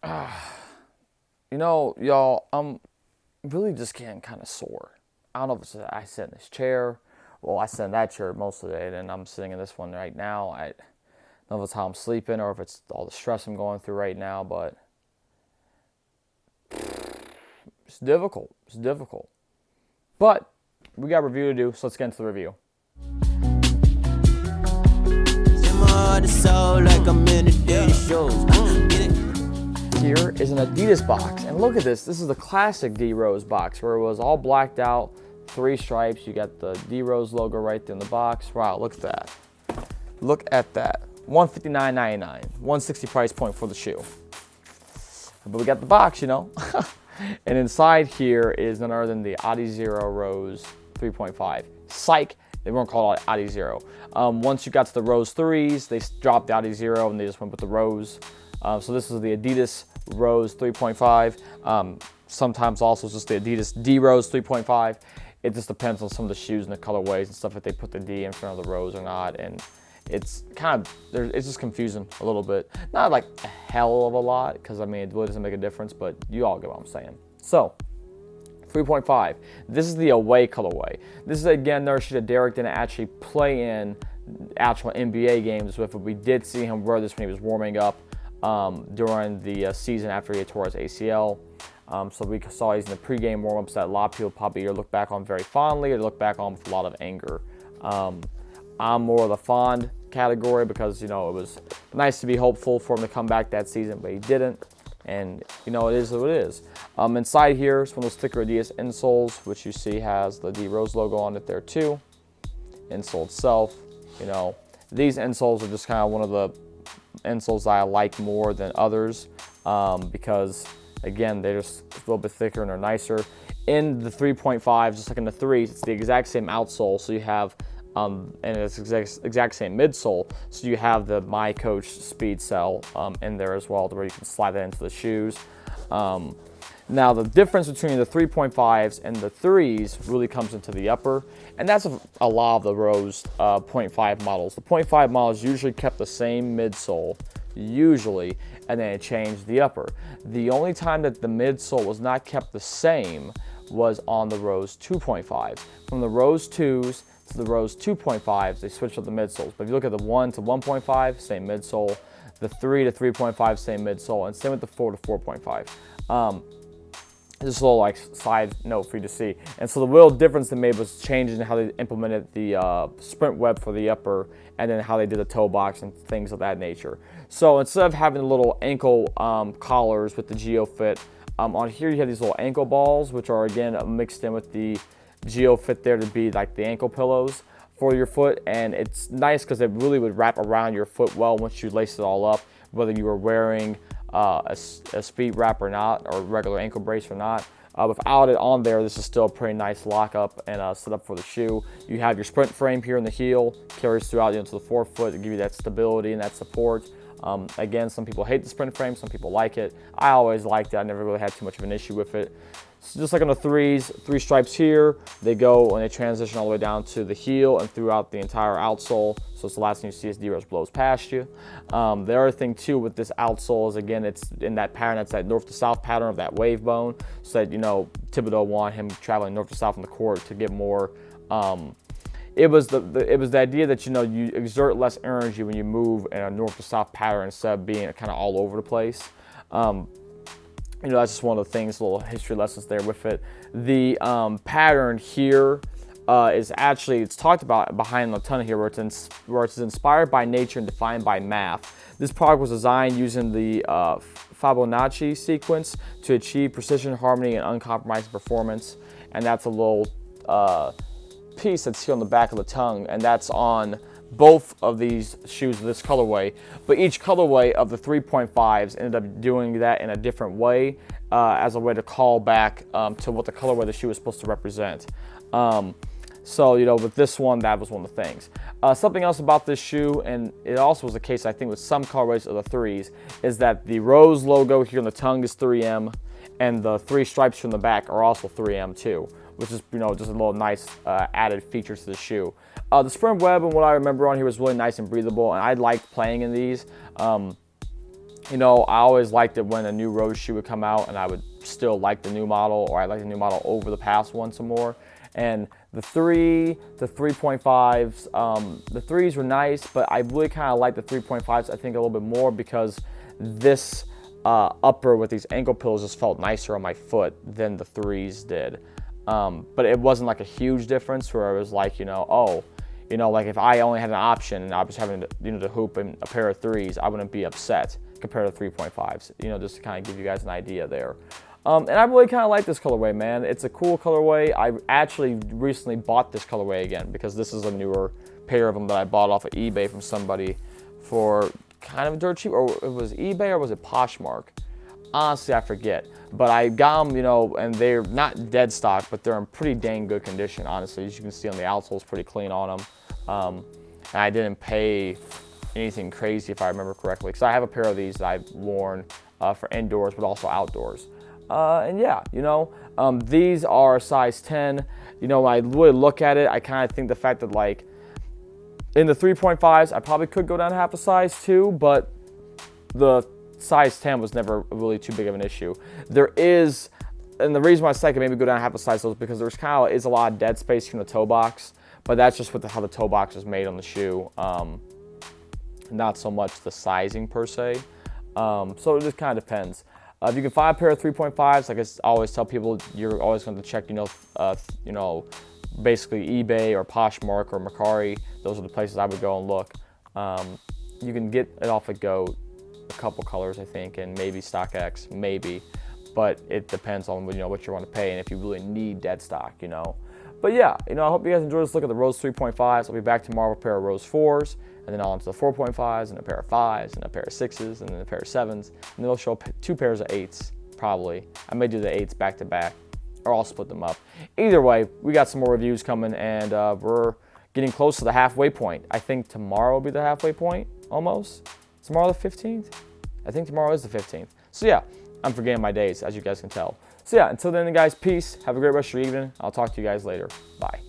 You know, y'all, I'm really just getting kind of sore. I don't know if it's I sit in this chair. Well, I sit in that chair most of the day, and I'm sitting in this one right now. I don't know if it's how I'm sleeping or if it's all the stress I'm going through right now, but it's difficult. It's difficult. But we got a review to do, so let's get into the review. Here is an Adidas box, and look at this. This is the classic D-Rose box where it was all blacked out, 3 stripes. You got the D-Rose logo right there in the box. Wow, look at that. Look at that. $159.99, $160 price point for the shoe. But we got the box, you know. And inside here is none other than the Adizero Rose 3.5. Psych, they weren't called Adizero. Once you got to the Rose 3s, they dropped the Adizero and they just went with the Rose. So this is the Adidas Rose 3.5. Sometimes also it's just the Adidas D Rose 3.5. It just depends on some of the shoes and the colorways and stuff if they put the D in front of the Rose or not. And it's kind of, it's just confusing a little bit. Not like a hell of a lot, because I mean, it really doesn't make a difference, but you all get what I'm saying. So, 3.5. This is the Away Colorway. This is, again, another shoe that Derek didn't actually play in actual NBA games with, but we did see him wear this when he was warming up during the season after he had tore his ACL. So we saw he's in the pregame warm-ups that a lot of people probably either look back on very fondly or look back on with a lot of anger. I'm more of the fond category because, you know, it was nice to be hopeful for him to come back that season, but he didn't. And, you know, it is what it is. Inside here is one of those thicker Adidas insoles, which you see has the D Rose logo on it there too. Insole itself, you know, these insoles are just kind of one of the insoles that I like more than others because, again, they're just a little bit thicker and they're nicer. In the 3.5, just like in the 3s, it's the exact same outsole, so you have and it's exact same midsole, so you have the My Coach Speed Cell in there as well, where you can slide that into the shoes. Now the difference between the 3.5s and the 3s really comes into the upper, and that's a lot of the Rose 0.5 models. The 0.5 models usually kept the same midsole, usually, and then it changed the upper. The only time that the midsole was not kept the same was on the Rose 2.5s. From the Rose 2s to the Rose 2.5s, they switched up the midsoles. But if you look at the 1 to 1.5, same midsole. The 3 to 3.5, same midsole. And same with the 4 to 4.5. Just a little like side note for you to see. And so the real difference they made was changing how they implemented the sprint web for the upper, and then how they did the toe box and things of that nature. So instead of having the little ankle collars with the GeoFit, on here you have these little ankle balls, which are again mixed in with the GeoFit there to be like the ankle pillows for your foot. And it's nice because it really would wrap around your foot well once you lace it all up, whether you were wearing a speed wrap or not, or regular ankle brace or not. Without it on there, this is still a pretty nice lockup and setup for the shoe. You have your sprint frame here in the heel, carries throughout into the forefoot to give you that stability and that support. Again, some people hate the sprint frame, some people like it. I always liked it. I never really had too much of an issue with it. So just like on the 3s, 3 stripes here, they go and they transition all the way down to the heel and throughout the entire outsole. So it's the last thing you see as D-Rose blows past you. The other thing too with this outsole is, again, it's in that pattern, that's that north to south pattern of that wave bone. So that, you know, Thibodeau wanted him traveling north to south on the court to get more. It was the idea that, you know, you exert less energy when you move in a north to south pattern instead of being kind of all over the place. You know, that's just one of the things, little history lessons there with it. The pattern here is actually, it's talked about behind the ton here, where it's inspired by nature and defined by math. This product was designed using the Fibonacci sequence to achieve precision, harmony, and uncompromising performance. And that's a little piece that's here on the back of the tongue, and that's on both of these shoes, this colorway. But each colorway of the 3.5s ended up doing that in a different way as a way to call back to what the colorway the shoe was supposed to represent. So, you know, with this one, that was one of the things. Something else about this shoe, and it also was the case, I think, with some colorways of the 3s, is that the Rose logo here on the tongue is 3M, and the 3 stripes from the back are also 3M too, which is, you know, just a little nice added feature to the shoe. The sprint web, and what I remember on here, was really nice and breathable, and I liked playing in these. You know, I always liked it when a new Rose shoe would come out and I would still like the new model, or I like the new model over the past one some more. And the 3.5s, the 3s were nice, but I really kind of like the 3.5s, I think, a little bit more because this upper with these ankle pillows just felt nicer on my foot than the 3s did. But it wasn't like a huge difference where I was like, you know, oh, you know, like if I only had an option and I was having to, you know, to hoop in a pair of 3s, I wouldn't be upset compared to 3.5s, you know, just to kind of give you guys an idea there. And I really kind of like this colorway, man. It's a cool colorway. I actually recently bought this colorway again because this is a newer pair of them that I bought off of eBay from somebody for kind of dirt cheap, or it was eBay or was it Poshmark? Honestly, I forget. But I got them, you know, and they're not dead stock, but they're in pretty dang good condition, honestly. As you can see on the outsole, it's pretty clean on them. And I didn't pay anything crazy, if I remember correctly, because I have a pair of these that I've worn for indoors, but also outdoors. And yeah, you know, these are size 10. You know, when I really look at it, I kind of think the fact that, like, in the 3.5s, I probably could go down half a size too, but the size 10 was never really too big of an issue. There is, and the reason why I said I could maybe go down half a size was because there's kind of is a lot of dead space from the toe box, but that's just with how the toe box is made on the shoe. Not so much the sizing per se. So it just kind of depends. If you can find a pair of 3.5s, like I always tell people, you're always going to check, you know, basically eBay or Poshmark or Mercari. Those are the places I would go and look. You can get it off of Goat, a couple colors, I think, and maybe StockX, maybe. But it depends on, you know, what you want to pay and if you really need dead stock, you know. But yeah, you know, I hope you guys enjoyed this look at the Rose 3.5s. I'll be back tomorrow with a pair of Rose 4s, and then on to the 4.5s, and a pair of 5s, and a pair of 6s, and then a pair of 7s. And then we'll show 2 pairs of 8s, probably. I may do the 8s back to back, or I'll split them up. Either way, we got some more reviews coming, and we're getting close to the halfway point. I think tomorrow will be the halfway point, almost. Tomorrow the 15th? I think tomorrow is the 15th. So yeah, I'm forgetting my days, as you guys can tell. So yeah, until then, guys, peace. Have a great rest of your evening. I'll talk to you guys later. Bye.